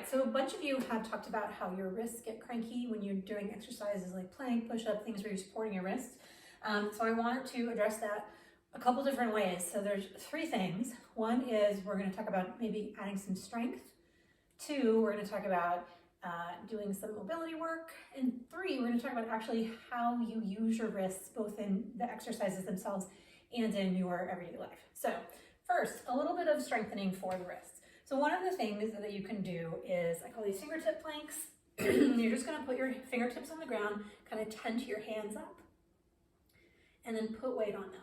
so a bunch of you have talked about how your wrists get cranky when you're doing exercises like plank, push-up, things where you're supporting your wrists. So I wanted to address that a couple different ways. So there's three things. One is we're going to talk about maybe adding some strength. Two, we're going to talk about doing some mobility work. And three, we're going to talk about actually how you use your wrists, both in the exercises themselves and in your everyday life. So first, a little bit of strengthening for the wrists. So one of the things that you can do is, I call these fingertip planks. You're just going to put your fingertips on the ground, kind of tent your hands up, and then put weight on them.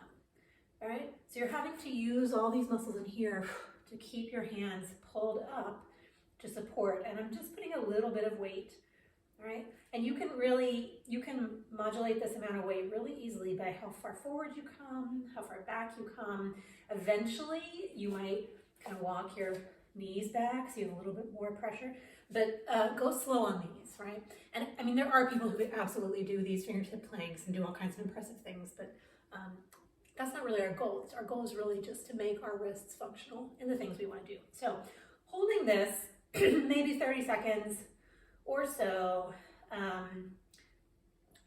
All right, so you're having to use all these muscles in here to keep your hands pulled up to support, and I'm just putting a little bit of weight, all right? And you can modulate this amount of weight really easily by how far forward you come, how far back you come. Eventually, you might kind of walk your knees back so you have a little bit more pressure, but go slow on these, right? And I mean, there are people who absolutely do these fingertip planks and do all kinds of impressive things, but that's not really our goal. Our goal is really just to make our wrists functional in the things we want to do. So holding this, maybe 30 seconds or so,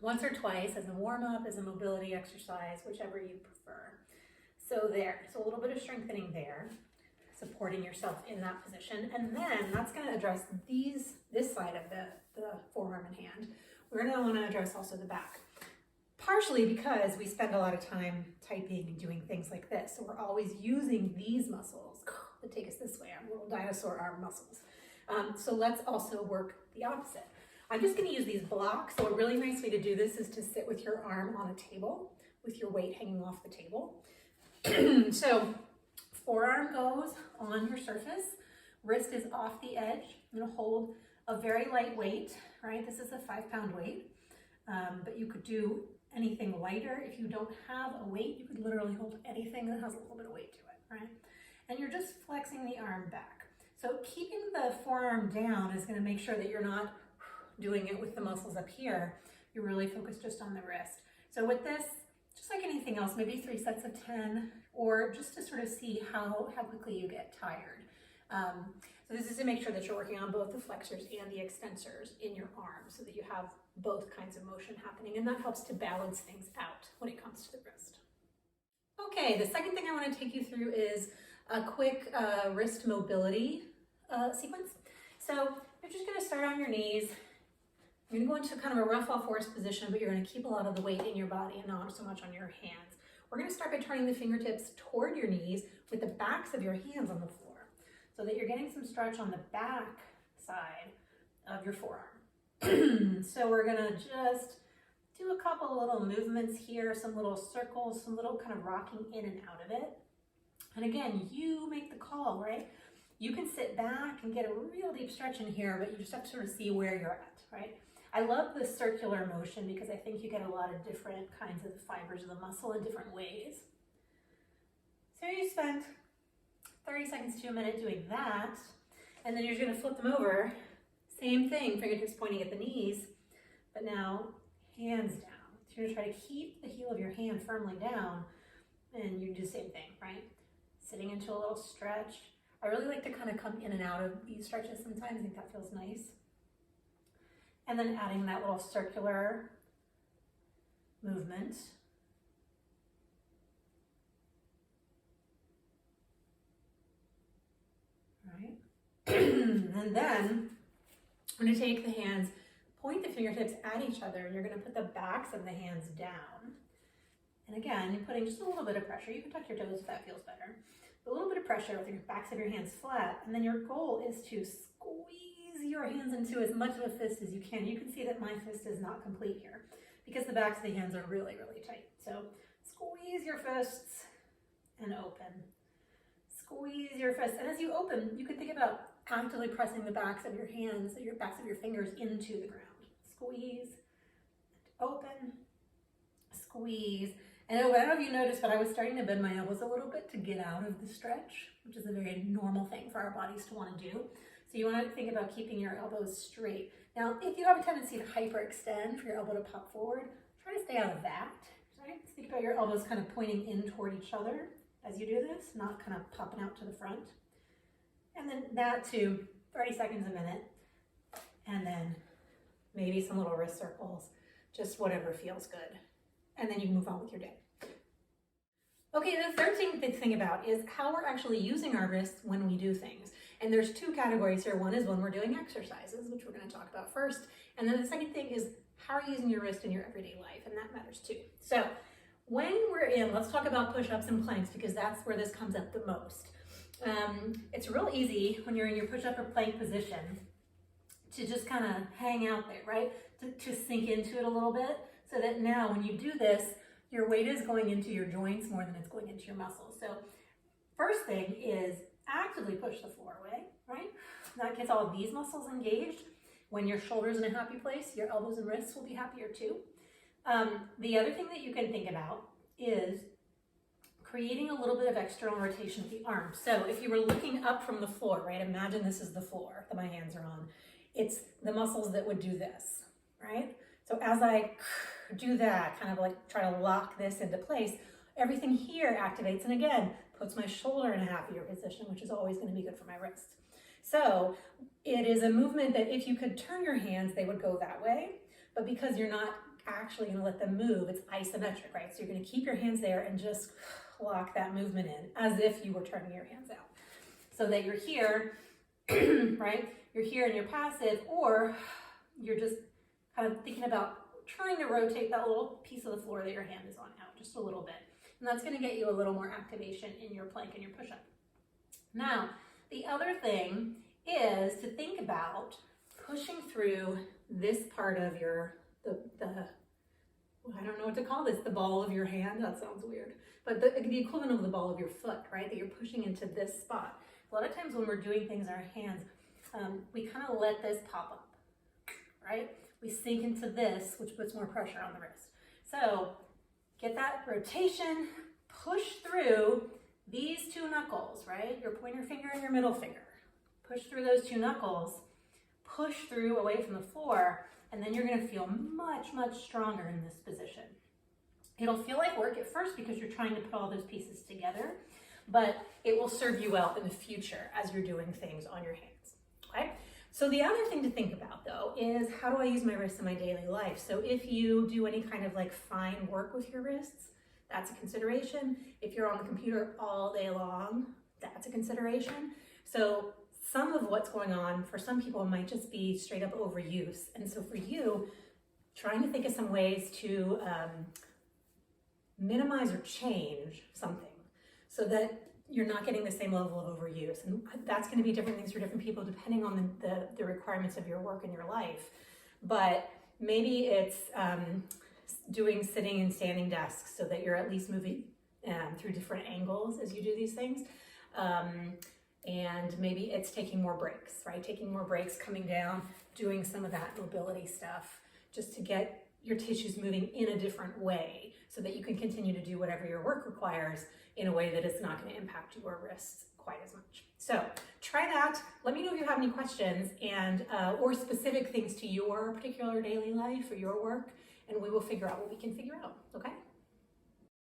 once or twice as a warm-up, as a mobility exercise, whichever you prefer. So a little bit of strengthening there, supporting yourself in that position. And then that's going to address this side of the forearm and hand. We're going to want to address also the back. Partially because we spend a lot of time typing and doing things like this. So we're always using these muscles that take us this way, our little dinosaur arm muscles. So let's also work the opposite. I'm just going to use these blocks. So a really nice way to do this is to sit with your arm on a table with your weight hanging off the table. So forearm goes on your surface, wrist is off the edge. I'm going to hold a very light weight, right? This is a 5-pound weight, but you could do anything lighter. If you don't have a weight, you could literally hold anything that has a little bit of weight to it, right? And you're just flexing the arm back. So keeping the forearm down is going to make sure that you're not doing it with the muscles up here. You're really focused just on the wrist. So with this, just like anything else, maybe 3 sets of 10, or just to sort of see how quickly you get tired. So this is to make sure that you're working on both the flexors and the extensors in your arm so that you have both kinds of motion happening, and that helps to balance things out when it comes to the wrist. Okay, the second thing I want to take you through is a quick wrist mobility sequence. So you're just going to start on your knees. You're going to go into kind of a rough all fours position, but you're going to keep a lot of the weight in your body and not so much on your hands. We're going to start by turning the fingertips toward your knees with the backs of your hands on the floor so that you're getting some stretch on the back side of your forearm. So we're going to just do a couple little movements here, some little circles, some little kind of rocking in and out of it. And again, you make the call, right? You can sit back and get a real deep stretch in here, but you just have to sort of see where you're at, right? I love the circular motion because I think you get a lot of different kinds of fibers of the muscle in different ways. So you spend 30 seconds to a minute doing that, and then you're going to flip them over. Same thing, fingertips pointing at the knees, but now hands down. So you're going to try to keep the heel of your hand firmly down, and you do the same thing, right? Sitting into a little stretch. I really like to kind of come in and out of these stretches sometimes. I think that feels nice. And then adding that little circular movement. All right. And then I'm going to take the hands, point the fingertips at each other, and you're going to put the backs of the hands down. And again, you're putting just a little bit of pressure. You can touch your toes if that feels better. A little bit of pressure with your backs of your hands flat, and then your goal is to squeeze your hands into as much of a fist as you can. You can see that my fist is not complete here because the backs of the hands are really, really tight. So squeeze your fists and open. Squeeze your fists. And as you open, you can think about actively pressing the backs of your hands, your backs of your fingers into the ground. Squeeze, open, squeeze, and open. I don't know if you noticed, but I was starting to bend my elbows a little bit to get out of the stretch, which is a very normal thing for our bodies to want to do. So you want to think about keeping your elbows straight. Now, if you have a tendency to hyperextend for your elbow to pop forward, try to stay out of that. Right? Think about your elbows kind of pointing in toward each other as you do this, not kind of popping out to the front. And then that too, 30 seconds a minute, and then maybe some little wrist circles, just whatever feels good. And then you can move on with your day. Okay, the third thing to think about is how we're actually using our wrists when we do things. And there's two categories here. One is when we're doing exercises, which we're going to talk about first. And then the second thing is how are you using your wrist in your everyday life? And that matters too. So when we're in, let's talk about push-ups and planks because that's where this comes up the most. It's real easy when you're in your push-up or plank position to just kind of hang out there, right? To sink into it a little bit so that now when you do this, your weight is going into your joints more than it's going into your muscles. So first thing is actively push the floor away, right? That gets all of these muscles engaged. When your shoulder's in a happy place, your elbows and wrists will be happier too. The other thing that you can think about is creating a little bit of external rotation of the arms. So if you were looking up from the floor, right? Imagine this is the floor that my hands are on. It's the muscles that would do this, right? So as I do that, kind of like try to lock this into place, everything here activates and again, puts my shoulder in a happier position, which is always going to be good for my wrist. So it is a movement that if you could turn your hands, they would go that way. But because you're not actually going to let them move, it's isometric, right? So you're going to keep your hands there and just lock that movement in as if you were turning your hands out. So that you're here, right? You're here and you're passive, or you're just kind of thinking about trying to rotate that little piece of the floor that your hand is on out just a little bit. And that's going to get you a little more activation in your plank and your push-up. Now, the other thing is to think about pushing through this part of your, I don't know what to call this, the ball of your hand. That sounds weird. But the equivalent of the ball of your foot, right? That you're pushing into this spot. A lot of times when we're doing things in our hands, we kind of let this pop up, right? We sink into this, which puts more pressure on the wrist. So get that rotation, push through these two knuckles, right? Your pointer finger and your middle finger. Push through those two knuckles, push through away from the floor, and then you're gonna feel much, much stronger in this position. It'll feel like work at first because you're trying to put all those pieces together, but it will serve you well in the future as you're doing things on your hands, okay? So the other thing to think about though is how do I use my wrists in my daily life? So if you do any kind of like fine work with your wrists, that's a consideration. If you're on the computer all day long, that's a consideration. So some of what's going on for some people might just be straight up overuse. And so for you, trying to think of some ways to minimize or change something so that you're not getting the same level of overuse. And that's going to be different things for different people depending on the requirements of your work and your life. But maybe it's doing sitting and standing desks so that you're at least moving through different angles as you do these things. And maybe it's taking more breaks, right? Taking more breaks, coming down, doing some of that mobility stuff just to get your tissues moving in a different way so that you can continue to do whatever your work requires in a way that it's not going to impact your wrists quite as much. So try that. Let me know if you have any questions and or specific things to your particular daily life or your work, and we will figure out what we can figure out, okay?